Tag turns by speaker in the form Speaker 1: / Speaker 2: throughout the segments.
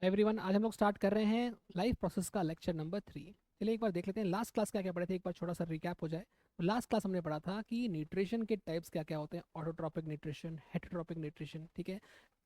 Speaker 1: Everyone, आज हम लोग स्टार्ट कर रहे हैं लाइफ प्रोसेस का लेक्चर नंबर 3। चलिए एक बार देख लेते हैं लास्ट क्लास क्या क्या पढ़े थे, एक बार छोटा सा रिकैप हो जाए। तो लास्ट क्लास हमने पढ़ा था कि न्यूट्रिशन के टाइप्स क्या क्या होते हैं, ऑटोट्रॉपिक न्यूट्रिशन, हेटेरोट्रॉपिक न्यूट्रिशन, ठीक है।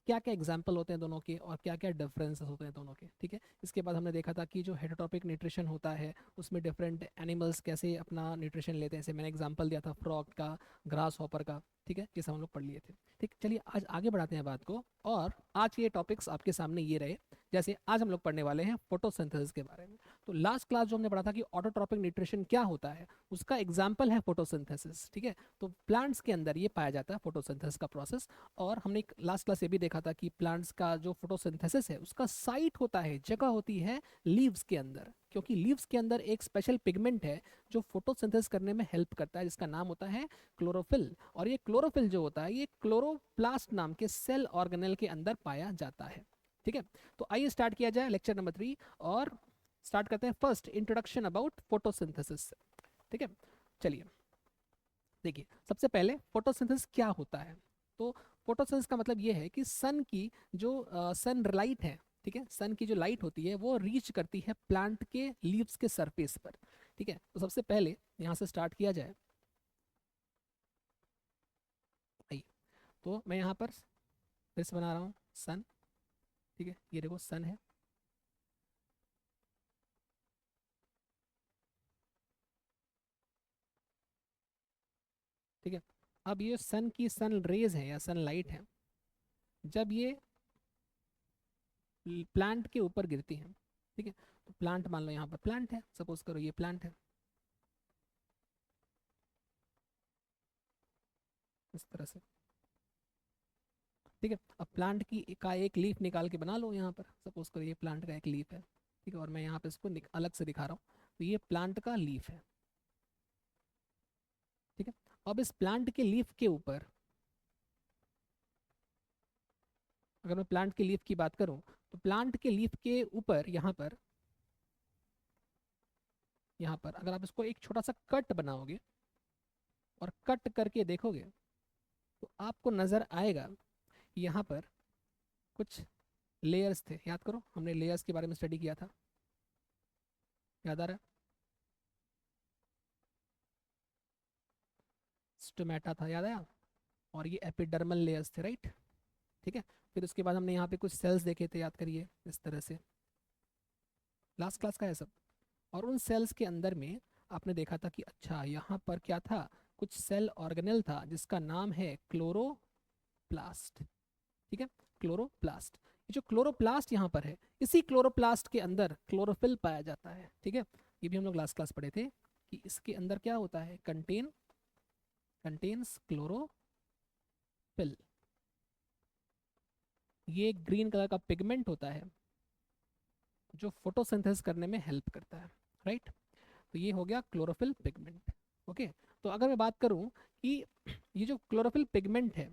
Speaker 1: क्या क्या एग्जाम्पल होते हैं दोनों के और क्या क्या डिफरेंसेस होते हैं दोनों के, ठीक है। इसके बाद हमने देखा था कि जो हेटेरोट्रॉपिक न्यूट्रिशन होता है उसमें डिफरेंट एनिमल्स कैसे अपना न्यूट्रिशन लेते हैं, जैसे मैंने एग्जांपल दिया था फ्रॉग का, ग्रास हॉपर का, ठीक है। ये सब हम लोग पढ़ लिए थे। ठीक, चलिए आज आगे बढ़ाते हैं बात को। और आज ये टॉपिक्स आपके सामने ये रहे। जैसे आज हम लोग पढ़ने वाले हैं फोटोसिंथेसिस के बारे में। तो लास्ट क्लास जो हमने पढ़ा था कि ऑटोट्रॉपिक न्यूट्रिशन क्या होता है, उसका एग्जाम्पल है फोटोसिंथेसिस, ठीक है। तो प्लांट्स के अंदर ये पाया जाता है फोटोसिंथेसिस का प्रोसेस। और हमने लास्ट क्लास ये भी देखा था कि प्लांट्स का जो फोटोसिंथेसिस है उसका साइट होता है, जगह होती है लीव्स के अंदर, क्योंकि लीव्स के अंदर एक स्पेशल पिगमेंट है जो फोटोसिंथेसिस करने में हेल्प करता है, जिसका नाम होता है क्लोरोफिल। और ये क्लोरोफिल जो होता है ये क्लोरोप्लास्ट नाम के सेल ऑर्गेनेल के अंदर पाया जाता है, ठीक है। तो आइए स्टार्ट किया जाए लेक्चर नंबर 3। और स्टार्ट करते हैं फर्स्ट इंट्रोडक्शन अबाउट फोटोसिंथेसिस, ठीक है। चलिए देखिए, सबसे पहले फोटोसिंथेसिस क्या होता है। तो फोटोसिंथेसिस का मतलब ये है कि सन की जो सन लाइट है, ठीक है, सन की जो लाइट होती है वो रीच करती है प्लांट के लीव्स के सरफेस पर, ठीक है। तो सबसे पहले यहाँ से स्टार्ट किया जाए। आइए, तो मैं यहाँ पर फिर से बना रहा हूँ सन, ठीक है। ये देखो सन है, ठीक है। अब ये सन की सन रेज है या सन लाइट है, जब ये प्लांट के ऊपर गिरती है, ठीक है। तो प्लांट मान लो यहाँ पर प्लांट है, सपोज करो ये प्लांट है, इस तरह से, ठीक है। अब प्लांट की का एक लीफ निकाल के बना लो यहाँ पर, सपोज करो ये प्लांट का एक लीफ है, ठीक है। और मैं यहाँ पे इसको अलग से दिखा रहा हूँ। तो ये प्लांट का लीफ है, ठीक है। अब इस प्लांट के लीफ के ऊपर, अगर मैं प्लांट के लीफ की बात करूँ, तो प्लांट के लीफ के ऊपर यहाँ पर अगर आप इसको एक छोटा सा कट बनाओगे और कट करके देखोगे, तो आपको नजर आएगा यहाँ पर कुछ लेयर्स थे। याद करो, हमने लेयर्स के बारे में स्टडी किया था, याद आ रहा है। स्टोमेटा था, याद आया। और ये एपिडर्मल लेयर्स थे, राइट, ठीक है। फिर उसके बाद हमने यहाँ पे कुछ सेल्स देखे थे, याद करिए, इस तरह से। लास्ट क्लास का है सब। और उन सेल्स के अंदर में आपने देखा था कि अच्छा यहाँ पर क्या था, कुछ सेल ऑर्गेनेल था जिसका नाम है क्लोरोप्लास्ट, ठीक है। क्लोरोप्लास्ट, ये जो क्लोरोप्लास्ट यहाँ पर है, इसी क्लोरोप्लास्ट के अंदर क्लोरोफिल पाया जाता है, ठीक है। ये भी हम लोग लास्ट क्लास पढ़े थे कि इसके अंदर क्या होता है, कंटेन्स क्लोरोफिल। ये ग्रीन कलर का पिगमेंट होता है जो फोटोसिंथेसिस करने में हेल्प करता है, राइट। तो ये हो गया क्लोरोफिल पिगमेंट, ओके। तो अगर मैं बात करूं कि ये जो क्लोरोफिल पिगमेंट है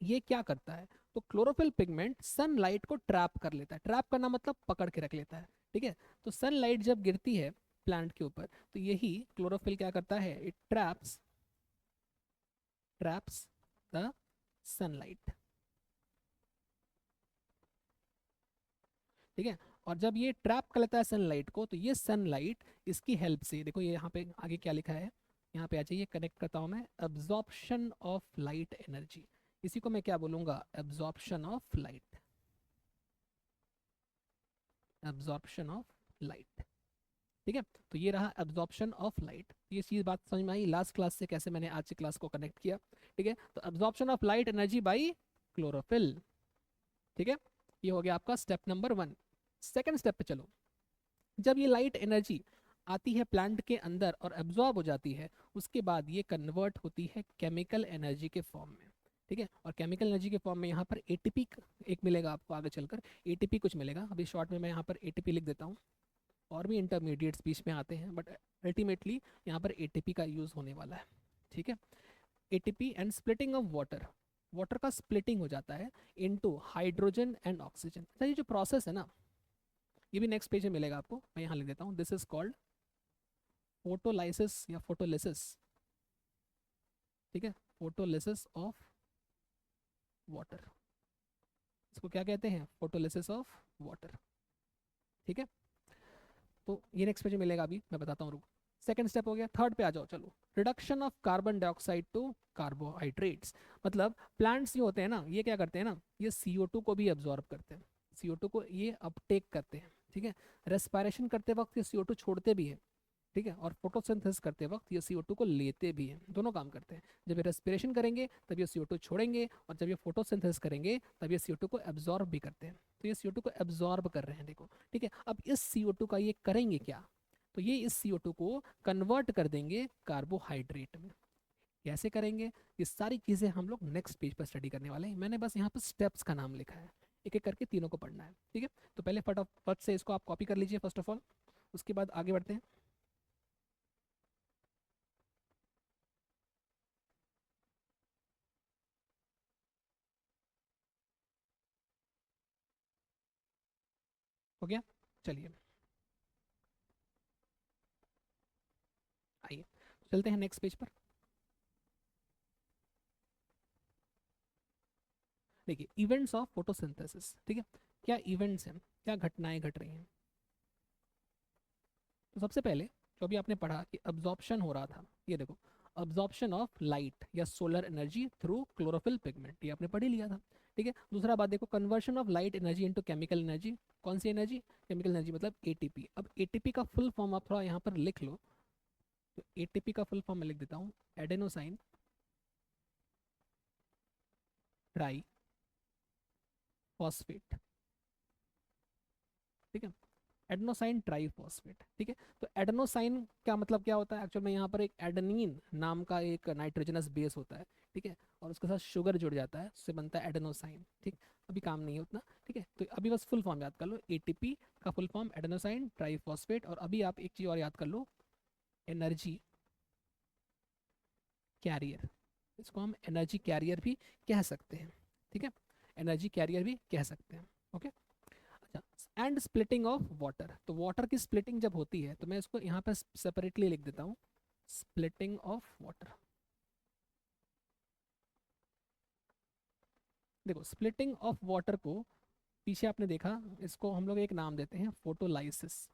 Speaker 1: ये क्या करता है, तो क्लोरोफिल पिगमेंट सनलाइट को ट्रैप कर लेता है। ट्रैप करना मतलब पकड़ के रख लेता है, ठीक है। तो सनलाइट जब गिरती है प्लांट के ऊपर, तो यही क्लोरोफिल क्या करता है, इट ट्रैप्स द सनलाइट, ठीक है। और जब ये ट्रैप कर लेता है सनलाइट को, तो ये सनलाइट इसकी हेल्प से, देखो ये यहाँ पे आगे क्या लिखा है, यहाँ पे आ जाइए, कनेक्ट करता हूँ मैं, एब्जॉर्प्शन ऑफ लाइट एनर्जी। इसी को मैं क्या बोलूंगा, absorption of light, absorption of light, ठीक है। तो ये रहा एब्जॉर्प्शन ऑफ लाइट। ये चीज बात समझ में आई लास्ट क्लास से, कैसे मैंने आज की क्लास को कनेक्ट किया, ठीक है। तो absorption of light energy by chlorophyll, ठीक है। ये हो गया आपका स्टेप नंबर 1। सेकेंड स्टेप पे चलो। जब ये लाइट एनर्जी आती है प्लांट के अंदर और एब्जॉर्ब हो जाती है, उसके बाद ये कन्वर्ट होती है केमिकल एनर्जी के फॉर्म में, ठीक है। और केमिकल एनर्जी के फॉर्म में यहाँ पर एटीपी एक मिलेगा आपको, आगे चलकर एटीपी कुछ मिलेगा। अभी शॉर्ट में मैं यहाँ पर एटीपी लिख देता हूँ, और भी इंटरमीडिएट्स बीच में आते हैं, बट अल्टीमेटली यहाँ पर एटीपी का यूज़ होने वाला है, ठीक है। ATP and splitting of water, water का स्प्लिटिंग हो जाता है इनटू हाइड्रोजन एंड ऑक्सीजन। अच्छा, ये जो प्रोसेस है ना, ये भी नेक्स्ट पेज में मिलेगा आपको, मैं यहाँ लिख देता हूँ, दिस इज कॉल्ड फोटोलाइसिस या फोटोलिसिस, ठीक है। फोटोलिसिस ऑफ वाटर, इसको क्या कहते हैं, फोटोलिसिस ऑफ वाटर। ठीक है, तो ये नेक्स्ट पेज में मिलेगा, अभी मैं बताता हूँ, रुको। सेकंड स्टेप हो गया, थर्ड पे आ जाओ, चलो। Reduction of carbon dioxide to carbohydrates. मतलब प्लांट्स जो होते हैं ना, ये क्या करते हैं ना, ये CO2 को भी एब्जॉर्ब करते हैं, CO2 को ये अपटेक करते हैं। ठीक है, रेस्पिरेशन करते वक्त ये CO2 छोड़ते भी हैं। ठीक है, और फोटोसिंथेसिस करते वक्त ये CO2 को लेते भी हैं, दोनों काम करते हैं। जब ये रेस्पिरेशन करेंगे तब ये CO2 छोड़ेंगे, और जब ये फोटोसिंथेसिस करेंगे तब ये CO2 को एब्जॉर्ब भी करते हैं। तो ये CO2 को एब्जॉर्ब कर रहे हैं, देखो। ठीक है, अब इस CO2 का ये करेंगे क्या, तो ये इस CO2 को कन्वर्ट कर देंगे कार्बोहाइड्रेट में। कैसे करेंगे, ये सारी चीज़ें हम लोग नेक्स्ट पेज पर स्टडी करने वाले हैं। मैंने बस यहाँ पर स्टेप्स का नाम लिखा है, एक एक करके तीनों को पढ़ना है। ठीक है, तो पहले फटाफट से इसको आप कॉपी कर लीजिए फर्स्ट ऑफ ऑल, उसके बाद आगे बढ़ते हैं। हो गया, चलिए आइए चलते हैं नेक्स्ट पेज पर। देखिए, इवेंट्स ऑफ फोटोसिंथेसिस। ठीक है, क्या इवेंट्स हैं, क्या घटनाएं घट रही हैं। तो सबसे पहले जो अभी आपने पढ़ा कि अब्जॉर्प्शन हो रहा था, ये देखो, अब्जॉर्प्शन ऑफ लाइट या solar energy through chlorophyll pigment, ये आपने पढ़ ही लिया था। ठीक है, दूसरा बात देखो, conversion of light energy into chemical energy. कौन सी एनर्जी, केमिकल एनर्जी, मतलब ATP। अब ATP का फुल फॉर्म आप थोड़ा यहाँ पर लिख लो, तो ATP का फुल फॉर्म मैं लिख देता हूँ, एडेनोसाइन ट्राई फॉस्फेट। ठीक है, एडेनोसाइन ट्राइफॉस्फेट। ठीक है, तो एडेनोसाइन का मतलब क्या होता है, एक्चुअल में यहाँ पर एक एडेनिन नाम का एक नाइट्रोजनस बेस होता है। ठीक है, और उसके साथ शुगर जुड़ जाता है, उससे बनता है एडेनोसाइन। ठीक, अभी काम नहीं है उतना। ठीक है, तो अभी बस फुल फॉर्म याद कर लो, ATP का फुल फॉर्म एडेनोसाइन ट्राइफॉस्फेट। और अभी आप एक चीज़ और याद कर लो, एनर्जी कैरियर, इसको हम एनर्जी कैरियर भी कह सकते हैं। ठीक है, एनर्जी कैरियर भी कह सकते हैं। ओके, अच्छा, एंड स्प्लिटिंग ऑफ वाटर। तो वाटर की स्प्लिटिंग जब होती है, तो मैं इसको यहाँ पर सेपरेटली लिख देता हूँ, स्प्लिटिंग ऑफ वाटर। देखो, स्प्लिटिंग ऑफ वाटर को पीछे आपने देखा, इसको हम लोग एक नाम देते हैं, photolysis.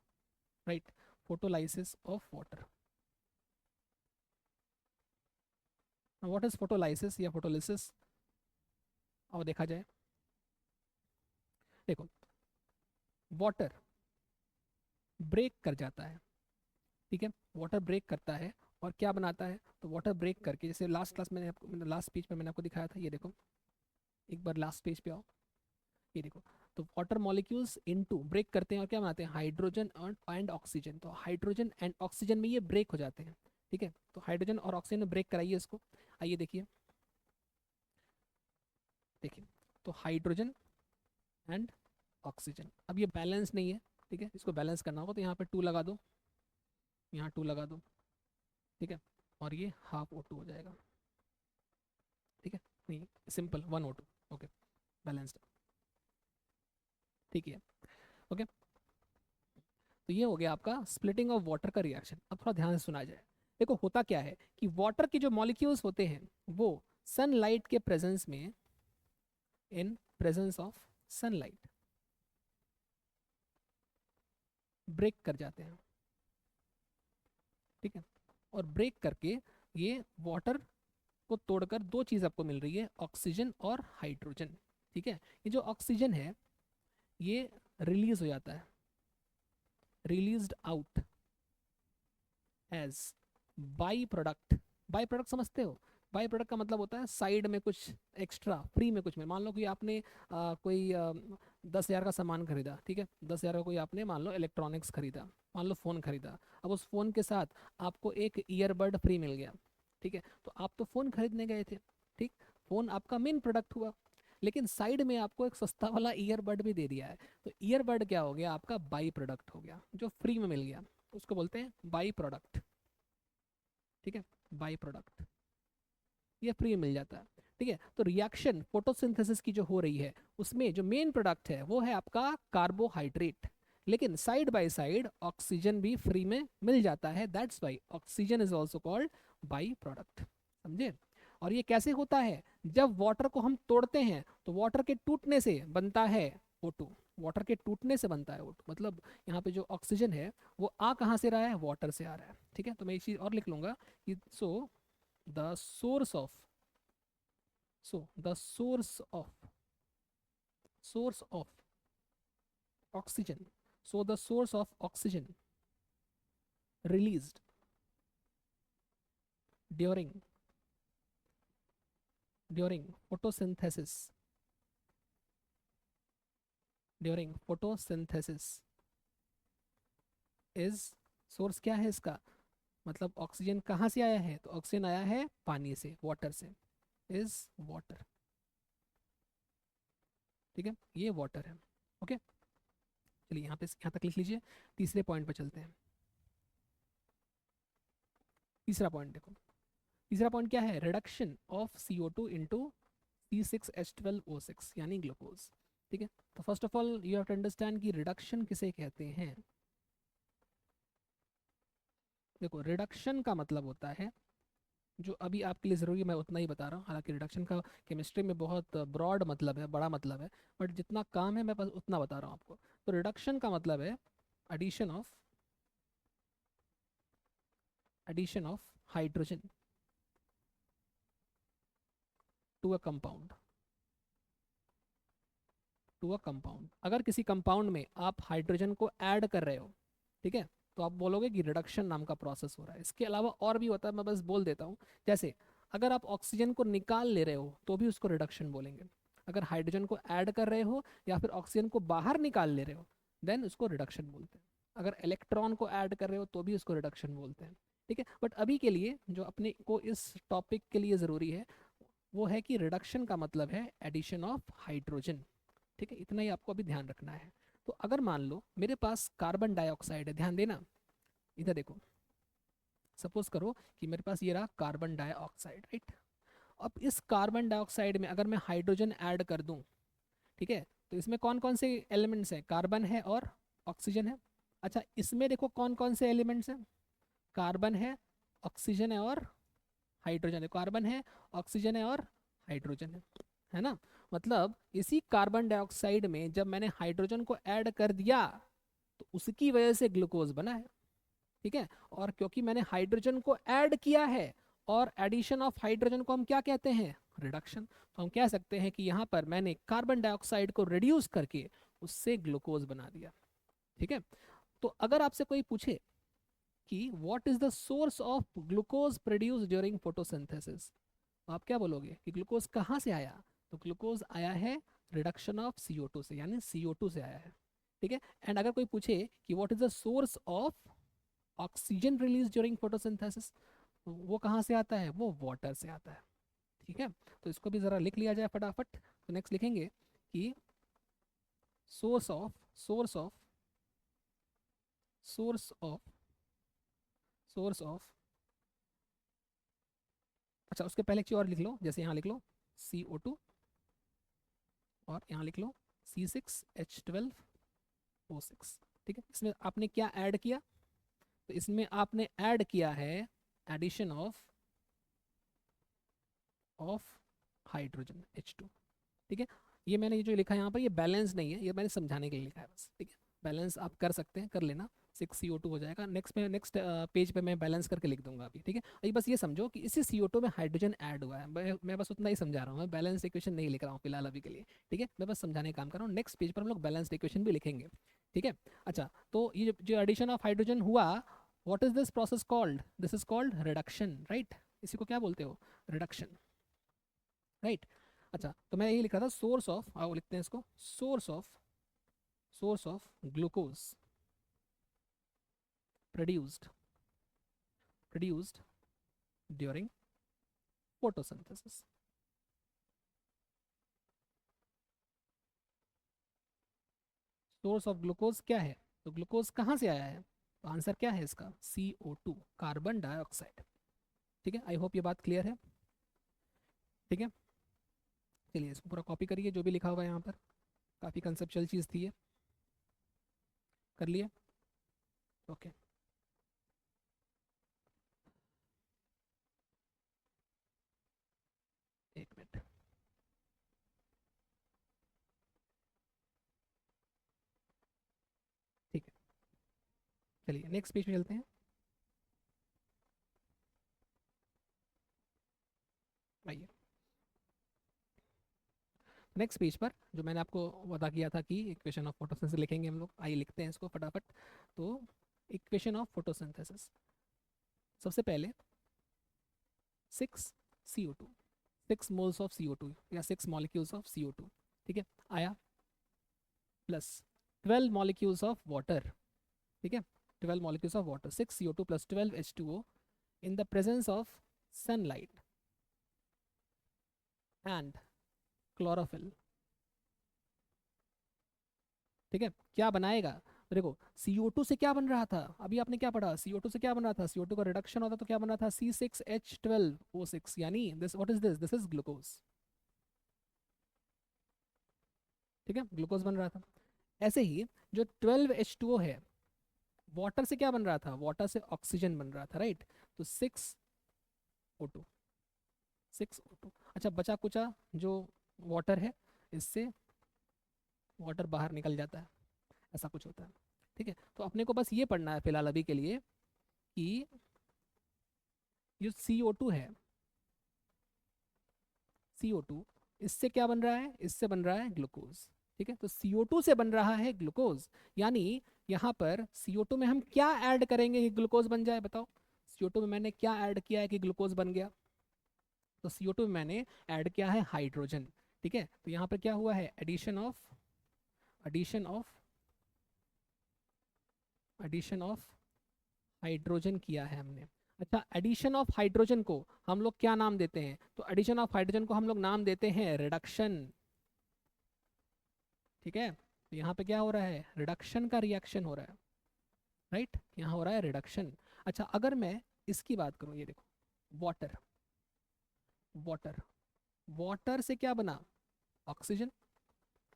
Speaker 1: Right, photolysis of water. What is photolysis या फोटोलिसिस, और देखा जाए, देखो, वाटर ब्रेक कर जाता है। ठीक है, वाटर ब्रेक करता है, और क्या बनाता है, तो वाटर ब्रेक करके, जैसे लास्ट क्लास मैंने आपको, लास्ट पेज पे मैंने आपको दिखाया था, ये देखो, एक बार लास्ट पेज पे आओ, ये देखो। तो वाटर मॉलिक्यूल्स इनटू ब्रेक करते हैं, और क्या बनाते हैं, हाइड्रोजन एंड ऑक्सीजन। तो हाइड्रोजन एंड ऑक्सीजन में ये ब्रेक हो जाते हैं। ठीक है, तो हाइड्रोजन और ऑक्सीजन में ब्रेक कराइए इसको। आइए देखिए, देखिए, तो हाइड्रोजन एंड ऑक्सीजन, अब ये बैलेंस नहीं है। ठीक है, इसको बैलेंस करना होगा, तो यहाँ पे 2 लगा दो, यहाँ 2 लगा दो। ठीक है, और ये हाफ O2 हो जाएगा। ठीक है, नहीं, सिंपल 1 O2। Okay, balanced. ठीक है, ओके, तो ये हो गया आपका स्प्लिटिंग ऑफ वाटर का रिएक्शन। अब थोड़ा ध्यान से सुना जाए। देखो, होता क्या है कि वाटर के जो मॉलिक्यूल्स होते हैं, वो सनलाइट के प्रेजेंस में, in presence of sunlight, break कर जाते हैं। ठीक है, और ब्रेक करके ये वाटर को तोड़कर दो चीज़ आपको मिल रही है, ऑक्सीजन और हाइड्रोजन। ठीक है, ये जो ऑक्सीजन है, ये रिलीज हो जाता है, released out as byproduct. Byproduct समझते हो, बाई प्रोडक्ट का मतलब होता है साइड में कुछ एक्स्ट्रा, फ्री में कुछ में। मान लो कि आपने कोई 10,000 का सामान खरीदा। ठीक है, 10,000 का कोई आपने मान लो इलेक्ट्रॉनिक्स खरीदा, मान लो फ़ोन खरीदा। अब उस फ़ोन के साथ आपको एक ईयरबड फ्री मिल गया। ठीक है, तो आप तो फ़ोन खरीदने गए थे। ठीक, फ़ोन आपका मेन प्रोडक्ट हुआ, लेकिन साइड में आपको एक सस्ता वाला ईयरबड भी दे दिया है। तो ईयरबड क्या हो गया, आपका बाई प्रोडक्ट हो गया, जो फ्री में मिल गया, उसको बोलते हैं बाई प्रोडक्ट। ठीक है, बाई प्रोडक्ट, ये फ्री में मिल जाता है। ठीक है, तो रिएक्शन फोटोसिंथेसिस की जो हो रही है, उसमें जो मेन प्रोडक्ट है वो है आपका कार्बोहाइड्रेट, लेकिन साइड बाय साइड ऑक्सीजन भी फ्री में मिल जाता है। That's why oxygen is also called by product. समझे, और ये कैसे होता है? जब वाटर को हम तोड़ते हैं तो वाटर के टूटने से बनता है O2। वाटर के टूटने से बनता है O2, मतलब यहाँ पे जो ऑक्सीजन है वो आ कहाँ से रहा है? वाटर से आ रहा है। ठीक है, तो मैं एक चीज और लिख लूंगा कि the source of the source of oxygen the source of oxygen released during photosynthesis is source क्या है इसका? मतलब ऑक्सीजन कहाँ से आया है? तो ऑक्सीजन आया है पानी से, वाटर से, इज वाटर। ठीक है, ये वाटर है। ओके, चलिए यहाँ तक लिख लीजिए। तीसरे पॉइंट पे चलते हैं। तीसरा पॉइंट देखो, तीसरा पॉइंट क्या है? Reduction of CO2 into C6H12O6 यानी ग्लूकोज। ठीक है, तो first of all you have to understand कि रिडक्शन किसे कहते हैं। देखो, रिडक्शन का मतलब होता है, जो अभी आपके लिए ज़रूरी है मैं उतना ही बता रहा हूँ, हालांकि रिडक्शन का केमिस्ट्री में बहुत ब्रॉड मतलब है, बड़ा मतलब है, बट जितना काम है मैं बस उतना बता रहा हूँ आपको। तो रिडक्शन का मतलब है addition of hydrogen to a compound अगर किसी कंपाउंड में आप हाइड्रोजन को ऐड कर रहे हो, ठीक है, तो आप बोलोगे कि रिडक्शन नाम का प्रोसेस हो रहा है। इसके अलावा और भी होता है, मैं बस बोल देता हूँ। जैसे अगर आप ऑक्सीजन को निकाल ले रहे हो तो भी उसको रिडक्शन बोलेंगे। अगर हाइड्रोजन को ऐड कर रहे हो या फिर ऑक्सीजन को बाहर निकाल ले रहे हो, देन उसको रिडक्शन बोलते हैं। अगर इलेक्ट्रॉन को ऐड कर रहे हो तो भी उसको रिडक्शन बोलते हैं। ठीक है, बट अभी के लिए जो अपने को इस टॉपिक के लिए ज़रूरी है वो है कि रिडक्शन का मतलब है एडिशन ऑफ हाइड्रोजन। ठीक है, इतना ही आपको अभी ध्यान रखना है। तो अगर मान लो मेरे पास कार्बन डाइऑक्साइड है, ध्यान देना, इधर देखो, सपोज करो कि मेरे पास ये रहा कार्बन डाइऑक्साइड, राइट। अब इस कार्बन डाइऑक्साइड में अगर मैं हाइड्रोजन ऐड कर दूं, ठीक है, तो इसमें कौन कौन से एलिमेंट्स हैं? कार्बन है और ऑक्सीजन है। अच्छा, इसमें देखो कौन कौन से एलिमेंट्स हैं? कार्बन है, ऑक्सीजन है और हाइड्रोजन है। कार्बन है, ऑक्सीजन है और हाइड्रोजन है ना। मतलब इसी कार्बन डाइऑक्साइड में जब मैंने हाइड्रोजन को ऐड कर दिया तो उसकी वजह से ग्लूकोज बना है। ठीक है, और क्योंकि मैंने हाइड्रोजन को ऐड किया है, और एडिशन ऑफ हाइड्रोजन को हम क्या कहते हैं? रिडक्शन। तो हम कह सकते हैं कि यहाँ पर मैंने कार्बन डाइऑक्साइड को रिड्यूस करके उससे ग्लूकोज बना दिया। ठीक है, तो अगर आपसे कोई पूछे कि what is the source of glucose produce during photosynthesis, आप क्या बोलोगे कि ग्लूकोज कहाँ से आया? तो ग्लूकोज आया है रिडक्शन ऑफ CO2 से, यानी CO2 से आया है। ठीक है, एंड अगर कोई पूछे कि what is the source of oxygen release during photosynthesis, वो कहाँ से आता है? वो वाटर से आता है। ठीक है, तो इसको भी ज़रा लिख लिया जाए फटाफट। तो नेक्स्ट लिखेंगे कि source of source of source of source of अच्छा, उसके पहले एक चीज़ और लिख लो, जैसे यहाँ लिख लो CO2 और यहाँ लिख लो C6H12O6। ठीक है, इसमें आपने क्या ऐड किया? तो इसमें आपने ऐड किया है एडिशन ऑफ हाइड्रोजन H2। ठीक है, ये मैंने ये जो लिखा है यहाँ पर, ये बैलेंस नहीं है, ये मैंने समझाने के लिए लिखा है बस। ठीक है, बैलेंस आप कर सकते हैं, कर लेना। 6CO2 हो जाएगा। नेक्स्ट पेज पे मैं बैलेंस करके लिख दूंगा अभी। ठीक है, अभी बस ये समझो कि इसी CO2 में हाइड्रोजन ऐड हुआ है। मैं बस उतना ही समझा रहा हूँ, मैं बैलेंस इक्वेशन नहीं लिख रहा हूँ फिलहाल अभी के लिए। ठीक है, मैं बस समझाने का काम कर रहा हूँ। नेक्स्ट पेज पर हम लोग बैलेंस इक्वेशन भी लिखेंगे। ठीक है, अच्छा, तो ये जो एडिशन ऑफ हाइड्रोजन हुआ, what is this process called? This is called reduction, right. इसी को क्या बोलते हो? Reduction, right. अच्छा, तो मैं यही लिख रहा था सोर्स ऑफ, आओ लिखते हैं इसको, source of glucose produced during photosynthesis. Source of glucose क्या है? तो ग्लूकोज कहाँ से आया है? तो आंसर क्या है इसका? CO2, carbon dioxide. ठीक है, आई होप ये बात क्लियर है। ठीक है, चलिए इसको पूरा कॉपी करिए जो भी लिखा हुआ है यहाँ पर, काफ़ी कंसेप्चुअल चीज़ थी ये। कर लिए? ओके। चलिए नेक्स्ट पेज पे चलते हैं। आइए नेक्स्ट पेज पर जो मैंने आपको वादा किया था कि इक्वेशन ऑफ फोटोसिंथेसिस लिखेंगे हम लोग, आइए लिखते हैं इसको फटाफट। तो इक्वेशन ऑफ फोटोसिंथेसिस, सबसे पहले 6 CO2, 6 moles ऑफ CO2 या 6 molecules ऑफ CO2, ठीक है, आया, प्लस 12 molecules ऑफ वाटर, ठीक है, 12 molecules of water, 6 CO2 plus 12 H2O in the presence of sunlight and chlorophyll, ठीक है, क्या बनाएगा? तो देखो CO2 से क्या बन रहा था, अभी आपने क्या पढ़ा, CO2 से क्या बन रहा था, CO2 का रिडक्शन होता तो क्या बन रहा था, C6H12O6, यानी this what is this is glucose, ठीक है, ग्लूकोज बन रहा था। ऐसे ही जो 12H2O है, वाटर से क्या बन रहा था, वाटर से ऑक्सीजन बन रहा था, राइट, तो 6O2, 6O2, अच्छा बचा कुचा जो वाटर है, इससे वाटर बाहर निकल जाता है, ऐसा कुछ होता है, ठीक है। तो अपने को बस ये पढ़ना है फिलहाल अभी के लिए कि जो CO2 है, CO2 इससे क्या बन रहा है, इससे बन रहा है ग्लूकोज, ठीक है, तो CO2 से बन रहा है ग्लूकोज, यानी यहाँ पर CO2 में हम क्या ऐड करेंगे कि ग्लूकोज बन जाए, बताओ। CO2 में मैंने क्या ऐड किया है कि ग्लूकोज बन गया, तो CO2 में मैंने ऐड किया है हाइड्रोजन, ठीक है, तो यहाँ पर क्या हुआ है, addition of addition of hydrogen किया है हमने। अच्छा, एडिशन ऑफ हाइड्रोजन को हम लोग क्या नाम देते हैं, तो एडिशन ऑफ हाइड्रोजन को हम लोग नाम देते हैं रिडक्शन, ठीक है, तो यहाँ पे क्या हो रहा है, रिडक्शन का रिएक्शन हो रहा है, राइट, यहाँ हो रहा है रिडक्शन। अच्छा अगर मैं इसकी बात करूँ, ये देखो, वाटर, वाटर वाटर से क्या बना, ऑक्सीजन,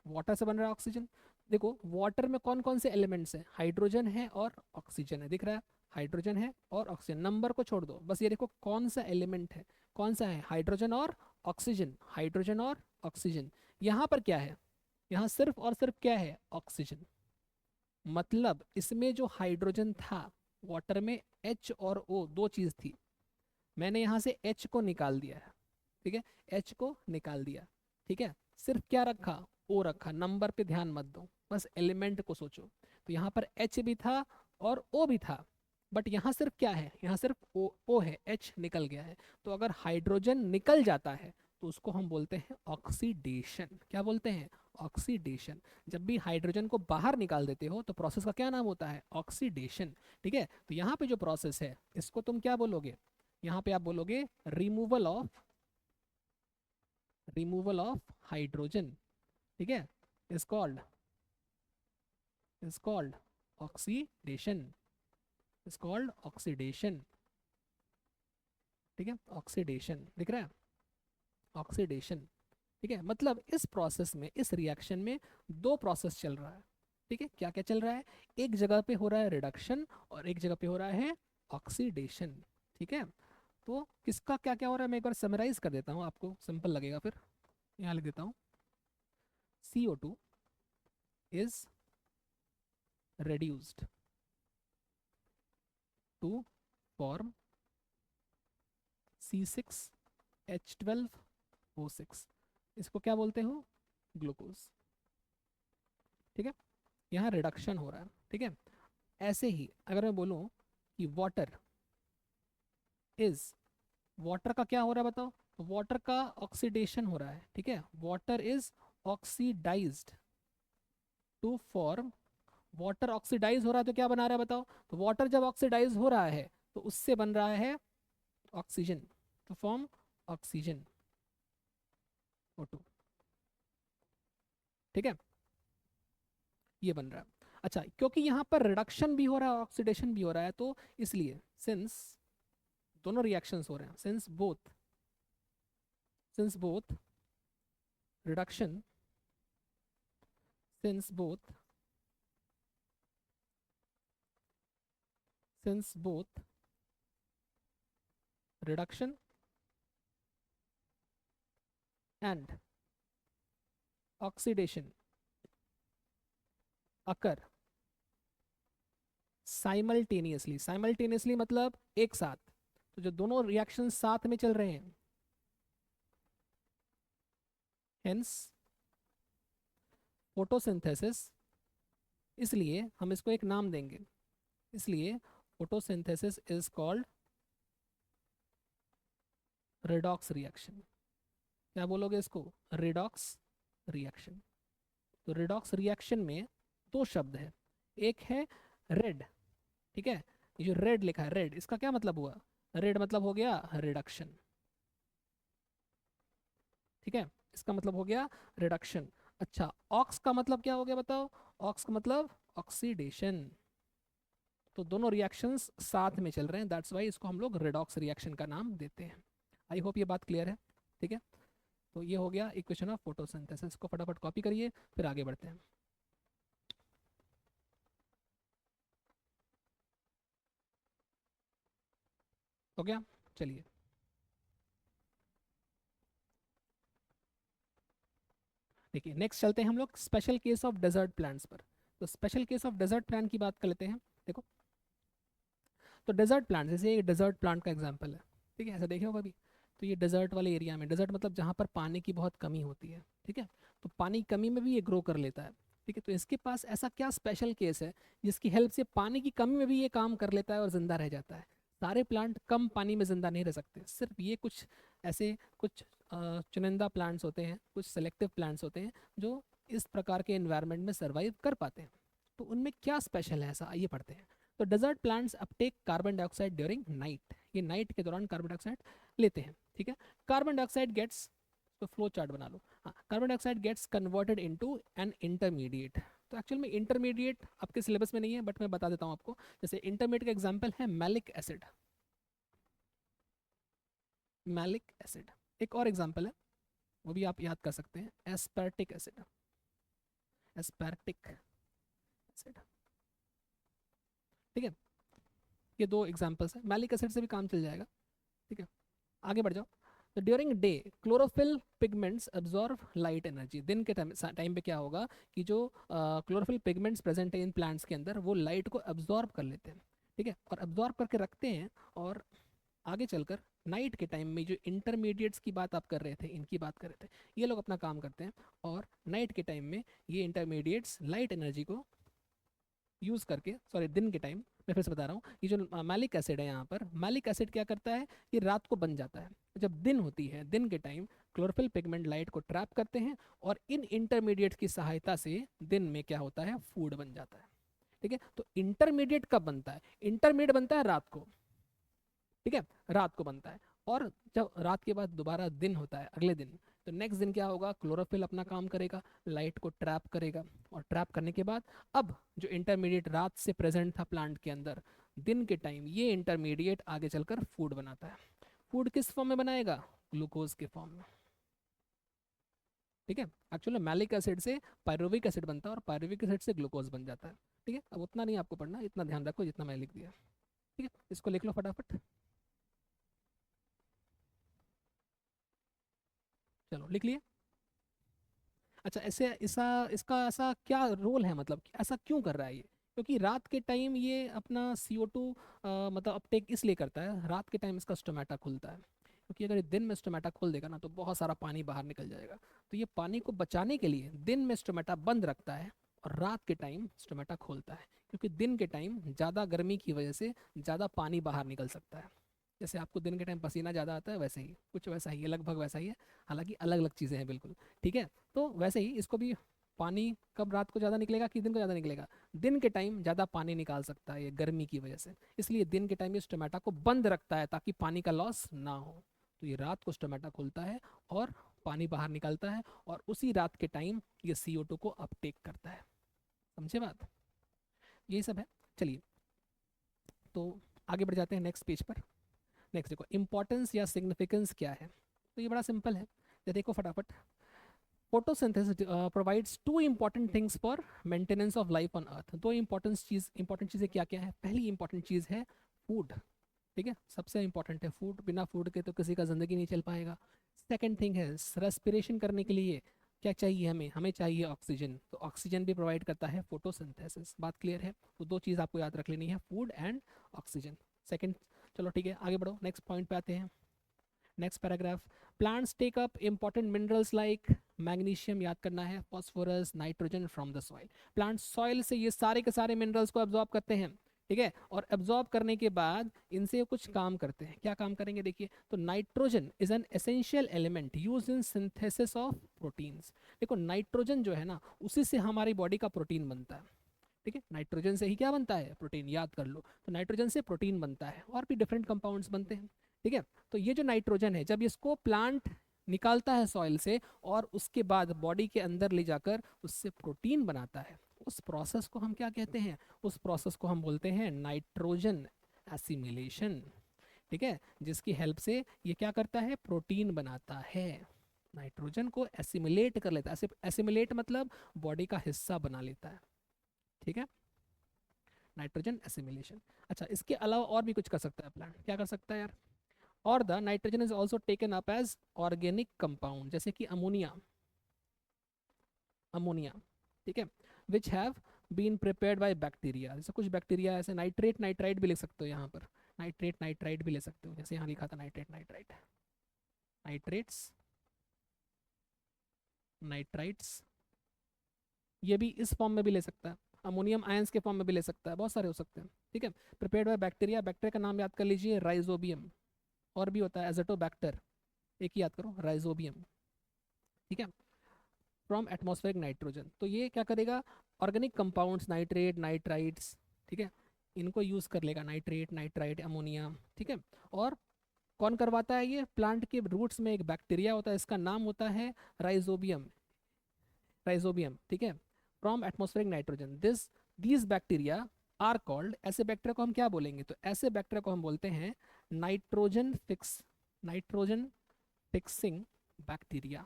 Speaker 1: वाटर से बन रहा है ऑक्सीजन। देखो वाटर में कौन कौन से एलिमेंट्स हैं, हाइड्रोजन है और ऑक्सीजन है, दिख रहा है, हाइड्रोजन है और ऑक्सीजन, नंबर को छोड़ दो, बस ये देखो कौन सा एलिमेंट है, कौन सा है, हाइड्रोजन और ऑक्सीजन, हाइड्रोजन और ऑक्सीजन। यहाँ पर क्या है, यहाँ सिर्फ और सिर्फ क्या है, ऑक्सीजन, मतलब इसमें जो हाइड्रोजन था, वाटर में H और O दो चीज थी, मैंने यहाँ से H को निकाल दिया है, ठीक है, H को निकाल दिया, ठीक है, सिर्फ क्या रखा, O रखा, नंबर पे ध्यान मत दो, बस एलिमेंट को सोचो। तो यहाँ पर H भी था और O भी था, बट यहाँ सिर्फ क्या है, यहाँ सिर्फ O है, H निकल गया है। तो अगर हाइड्रोजन निकल जाता है तो उसको हम बोलते हैं ऑक्सीडेशन, क्या बोलते हैं, ऑक्सीडेशन। जब भी हाइड्रोजन को बाहर निकाल देते हो तो प्रोसेस का क्या नाम होता है, ऑक्सीडेशन, ठीक है। तो यहाँ पे जो प्रोसेस है इसको तुम क्या बोलोगे, यहाँ पे आप बोलोगे रिमूवल ऑफ हाइड्रोजन, ठीक है, is called oxidation, is called oxidation, ठीक है, ऑक्सीडेशन दिख रहा है, ऑक्सीडेशन, ठीक है। मतलब इस प्रोसेस में, इस रिएक्शन में दो प्रोसेस चल रहा है, ठीक है, क्या क्या चल रहा है, एक जगह पे हो रहा है रिडक्शन और एक जगह पे हो रहा है ऑक्सीडेशन, ठीक है। तो किसका क्या क्या हो रहा है, मैं एक बार समराइज कर देता हूँ, आपको सिंपल लगेगा, फिर यहाँ लिख देता हूँ, CO2 is reduced to form C6H12O6, इसको क्या बोलते हो, ग्लूकोज, ठीक है, यहाँ रिडक्शन हो रहा है, ठीक है। ऐसे ही अगर मैं बोलूँ कि वाटर का क्या हो रहा है बताओ, वाटर का ऑक्सीडेशन हो रहा है, ठीक है, water is oxidised to form, water oxidise हो रहा है तो क्या बना रहा है बताओ, तो वाटर जब ऑक्सीडाइज हो रहा है तो उससे बन रहा है ऑक्सीजन, तो फॉर्म ऑक्सीजन O2, ठीक है, ये बन रहा है। अच्छा क्योंकि यहाँ पर रिडक्शन भी हो रहा है ऑक्सीडेशन भी हो रहा है, तो इसलिए सिंस दोनों रिएक्शंस हो रहे हैं, since both reduction since both since both reduction and oxidation occur simultaneously, simultaneously मतलब एक साथ, तो जो दोनों रिएक्शन साथ में चल रहे हैं, हेंस फोटोसिंथेसिस, इसलिए हम इसको एक नाम देंगे, इसलिए photosynthesis is called redox reaction. क्या बोलोगे इसको? Redox reaction. तो रेडॉक्स रिएक्शन में दो शब्द है, एक है रेड, ठीक है, ये जो रेड लिखा है रेड, इसका क्या मतलब हुआ? रेड मतलब हो गया रिडक्शन, ठीक है, इसका मतलब हो गया रिडक्शन। अच्छा, ऑक्स का मतलब क्या हो गया बताओ? ऑक्स का मतलब ऑक्सीडेशन। तो दोनों रिएक्शंस साथ में चल रहे हैं, दैट्स वाई इसको हम लोग रेडॉक्स रिएक्शन का नाम देते हैं। आई होप ये बात क्लियर है, ठीक है। तो ये हो गया इक्वेशन ऑफ फोटोसिंथेसिस को, फटाफट कॉपी करिए फिर आगे बढ़ते हैं। हो गया, चलिए। देखिए नेक्स्ट चलते हैं हम लोग special case of desert plants पर। तो special case of desert plant की बात कर लेते हैं। देखो, तो डेजर्ट प्लांट, जैसे ये डेजर्ट प्लांट का एग्जांपल है, ठीक है, ऐसा देखे होगा अभी। तो ये डेजर्ट वाले एरिया में, डेजर्ट मतलब जहाँ पर पानी की बहुत कमी होती है, ठीक है, तो पानी की कमी में भी ये ग्रो कर लेता है, ठीक है। तो इसके पास ऐसा क्या स्पेशल केस है जिसकी हेल्प से पानी की कमी में भी ये काम कर लेता है और जिंदा रह जाता है? सारे प्लांट कम पानी में जिंदा नहीं रह सकते, सिर्फ ये कुछ ऐसे कुछ चुनिंदा प्लांट्स होते हैं, कुछ सेलेक्टिव प्लांट्स होते हैं जो इस प्रकार के एनवायरनमेंट में सर्वाइव कर पाते हैं। तो उनमें क्या स्पेशल है ऐसा, आइए पढ़ते हैं। तो desert plants uptake carbon dioxide during night, ये नाइट के दौरान कार्बन डाइऑक्साइड लेते हैं, ठीक है। कार्बन डाइऑक्साइड गेट्स, तो फ्लो चार्ट बना लो, हाँ, carbon dioxide gets converted into an intermediate. तो एक्चुअल में इंटरमीडिएट आपके सिलेबस में नहीं है, बट मैं बता देता हूँ आपको। जैसे इंटरमीडिएट का एग्जांपल है मैलिक एसिड, मैलिक एसिड। एक और एग्जांपल है, वो भी आप याद कर सकते हैं, एस्पर्टिक एसिड, एस्पर्टिक एसिड, ठीक है। ये दो एग्जांपल्स हैं, मैलिक एसिड से भी काम चल जाएगा, ठीक है। आगे बढ़ जाओ। तो during day chlorophyll pigments absorb light energy, दिन के टाइम पे क्या होगा कि जो क्लोरोफिल पिगमेंट्स प्रेजेंट है इन प्लांट्स के अंदर, वो लाइट को अब्जॉर्ब कर लेते हैं, ठीक है, और अब्जॉर्ब करके रखते हैं। और आगे चलकर नाइट के टाइम में जो इंटरमीडिएट्स की बात आप कर रहे थे, इनकी बात कर रहे थे, ये लोग अपना काम करते हैं, और नाइट के टाइम में ये इंटरमीडिएट्स लाइट एनर्जी को यूज़ करके, सॉरी दिन के टाइम, मैं फिर से बता रहा हूँ, ये जो मैलिक एसिड है यहाँ पर, मैलिक एसिड क्या करता है, ये रात को बन जाता है। जब दिन होती है, दिन के टाइम क्लोरोफिल पिगमेंट लाइट को ट्रैप करते हैं, और इन इंटरमीडिएट की सहायता से दिन में क्या होता है, फूड बन जाता है, ठीक है। तो इंटरमीडिएट कब बनता है? इंटरमीडिएट बनता है रात को, ठीक है, रात को बनता है। और जब रात के बाद दोबारा दिन होता है, अगले दिन, तो नेक्स्ट दिन क्या होगा, क्लोरोफिल अपना काम करेगा, लाइट को ट्रैप करेगा, और ट्रैप करने के बाद अब जो इंटरमीडिएट रात से प्रेजेंट था प्लांट के अंदर, दिन के टाइम ये इंटरमीडिएट आगे चलकर फूड बनाता है। फूड किस फॉर्म में बनाएगा? ग्लूकोज के फॉर्म में, ठीक है। एक्चुअली मैलिक एसिड से पायरुविक एसिड बनता है, और पायरुविक एसिड से ग्लूकोज बन जाता है, ठीक है। अब उतना नहीं आपको पढ़ना, इतना ध्यान रखो जितना मैं लिख दिया, ठीक है। इसको लिख लो फटाफट, चलो लिख लिए। अच्छा, ऐसे ऐसा इसका ऐसा क्या रोल है, मतलब कि ऐसा क्यों कर रहा है ये? क्योंकि रात के टाइम ये अपना CO2 मतलब अपटेक इसलिए करता है, रात के टाइम इसका स्टोमेटा खुलता है, क्योंकि अगर ये दिन में स्टोमेटा खोल देगा ना, तो बहुत सारा पानी बाहर निकल जाएगा। तो ये पानी को बचाने के लिए दिन में स्टोमेटा बंद रखता है, और रात के टाइम स्टोमेटा खोलता है, क्योंकि दिन के टाइम ज़्यादा गर्मी की वजह से ज़्यादा पानी बाहर निकल सकता है। जैसे आपको दिन के टाइम पसीना ज़्यादा आता है, वैसे ही कुछ वैसा ही है, लगभग वैसा ही है, हालांकि अलग अलग चीज़ें हैं बिल्कुल, ठीक है। तो वैसे ही इसको भी, पानी कब रात को ज़्यादा निकलेगा कि दिन को ज़्यादा निकलेगा? दिन के टाइम ज़्यादा पानी निकाल सकता है ये गर्मी की वजह से, इसलिए दिन के टाइम ये स्टोमेटा को बंद रखता है ताकि पानी का लॉस ना हो। तो ये रात को स्टोमेटा खुलता है और पानी बाहर निकलता है, और उसी रात के टाइम ये CO2 को अपटेक करता है। समझे बात? यही सब है। चलिए, तो आगे बढ़ जाते हैं नेक्स्ट पेज पर। नेक्स्ट देखो, इंपॉर्टेंस या सिग्निफिकेंस क्या है। तो ये बड़ा सिंपल है, ये देखो फटाफट। Photosynthesis provides two important things for maintenance of life on earth. दो इंपॉर्टेंट चीज़ें क्या क्या है? पहली इंपॉर्टेंट चीज़ है फूड, ठीक है, सबसे इंपॉर्टेंट है फूड, बिना फूड के तो किसी का ज़िंदगी नहीं चल पाएगा। सेकेंड थिंग है रेस्पिरेशन करने के लिए, क्या चाहिए हमें, हमें चाहिए ऑक्सीजन, तो ऑक्सीजन भी प्रोवाइड करता है फोटोसिंथेसिस। बात क्लियर है? तो दो चीज़ आपको याद रख लेनी है, फूड एंड ऑक्सीजन। सेकंड, चलो ठीक है आगे बढ़ो, नेक्स्ट पॉइंट पे आते हैं। Next paragraph, plants take up important minerals like magnesium, याद करना है, phosphorus, nitrogen from the soil. Plants soil से ये सारे के सारे मिनरल्स को एब्जॉर्ब करते हैं, ठीक है, और एब्जॉर्ब करने के बाद इनसे कुछ काम करते हैं। क्या काम करेंगे देखिए, तो nitrogen is an essential element use in synthesis of proteins. देखो नाइट्रोजन जो है ना, उसी से हमारी बॉडी का प्रोटीन बनता है, ठीक है, नाइट्रोजन से ही क्या बनता है, प्रोटीन, याद कर लो। तो नाइट्रोजन से प्रोटीन बनता है और भी डिफरेंट कंपाउंड्स बनते हैं, ठीक है। तो ये जो नाइट्रोजन है, जब इसको प्लांट निकालता है सॉइल से और उसके बाद बॉडी के अंदर ले जाकर उससे प्रोटीन बनाता है, उस प्रोसेस को हम क्या कहते हैं, उस प्रोसेस को हम बोलते हैं नाइट्रोजन एसिमिलेशन, ठीक है, जिसकी हेल्प से ये क्या करता है, प्रोटीन बनाता है, नाइट्रोजन को एसिमिलेट कर लेता है। एसिमिलेट मतलब बॉडी का हिस्सा बना लेता है, ठीक है, नाइट्रोजन एसिमिलेशन। अच्छा, इसके अलावा और भी कुछ कर सकता है प्लांट, क्या कर सकता है यार, और the nitrogen is also taken up as organic compound, जैसे कि अमोनिया, अमोनिया, ठीक है, which have been prepared by bacteria. जैसे कुछ बैक्टीरिया ऐसे, नाइट्रेट नाइट्राइट भी लिख सकते हो यहाँ पर, नाइट्रेट नाइट्राइट भी ले सकते हो, जैसे यहाँ लिखा था नाइट्रेट नाइट्राइट, नाइट्रेट्स नाइट्राइट्स, ये भी इस फॉर्म में भी ले सकता है, अमोनियम आयंस के फॉर्म में भी ले सकता है, बहुत सारे हो सकते हैं, ठीक है। प्रिपेयर्ड बाय बैक्टीरिया, बैक्टीरिया का नाम याद कर लीजिए, राइजोबियम, और भी होता है एजोटोबैक्टर, एक ही याद करो, राइजोबियम, ठीक है, फ्रॉम एटमॉस्फेरिक नाइट्रोजन। तो ये क्या करेगा, ऑर्गेनिक कंपाउंड्स, नाइट्रेट नाइट्राइट्स, ठीक है, इनको यूज कर लेगा, नाइट्रेट नाइट्राइट अमोनिया, ठीक है। और कौन करवाता है ये, प्लांट के रूट्स में एक बैक्टीरिया होता है, इसका नाम होता है राइजोबियम, राइजोबियम, ठीक है, from atmospheric nitrogen. These bacteria are called, ऐसे बैक्टीरिया को हम क्या बोलेंगे, तो ऐसे बैक्टीरिया को हम बोलते हैं नाइट्रोजन फिक्सिंग बैक्टीरिया,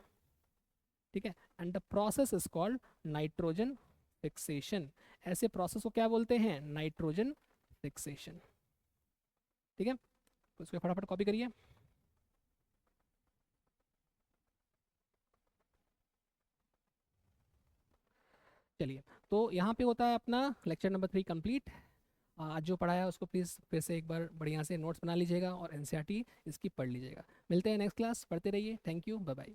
Speaker 1: ठीक है, and the process is called nitrogen fixation. ऐसे प्रोसेस को क्या बोलते हैं, नाइट्रोजन फिक्सेशन, ठीक है। तो इसको फटाफट कॉपी करिए। चलिए, तो यहाँ पे होता है अपना लेक्चर नंबर 3 कंप्लीट। आज जो पढ़ाया उसको प्लीज़ फिर से एक बार बढ़िया से नोट्स बना लीजिएगा और एनसीईआरटी इसकी पढ़ लीजिएगा। मिलते हैं नेक्स्ट क्लास, पढ़ते रहिए, थैंक यू, बाय बाय।